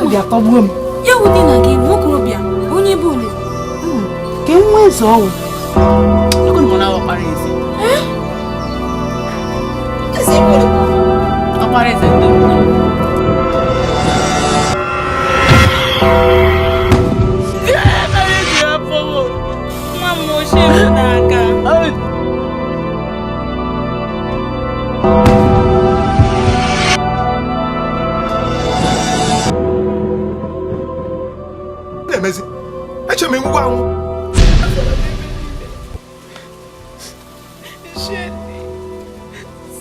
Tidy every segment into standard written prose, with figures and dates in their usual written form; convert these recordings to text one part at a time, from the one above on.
obi atọgbuo m. Ya wute na gị nwokorobịa onye bụ ole. Ka nwa eze ọwụ. Ego na mwana wakpara eze. Eze bụrụ. Wakpara eze ndị mmadụ. Nemezi, eche me ngwa anwụ. Shedi,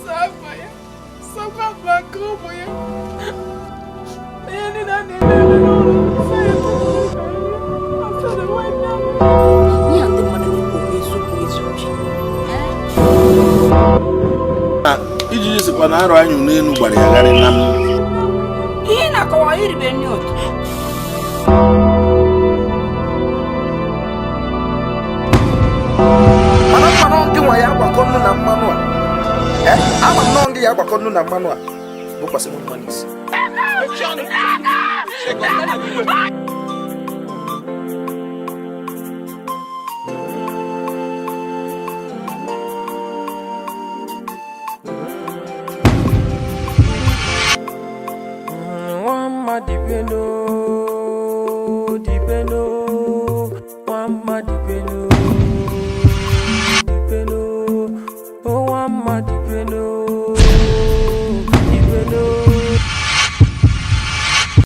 saba ya, saba makobo ya. Yani na nene no, saya tu. After the white man. Ni ande mana ni ko Yesu. Iji sikwa na arụ anyị n'elu gbara ya gharị na m. Ihe na kawa iribe ni otu. Mana ndị nwa ya agbakọ nnu na mmanụ a. Ama m nọ ndị ya agbakọ nnu na mmanụ a. Bụkwasị m mmanụ isi. Dipeno, Mama Dipeno.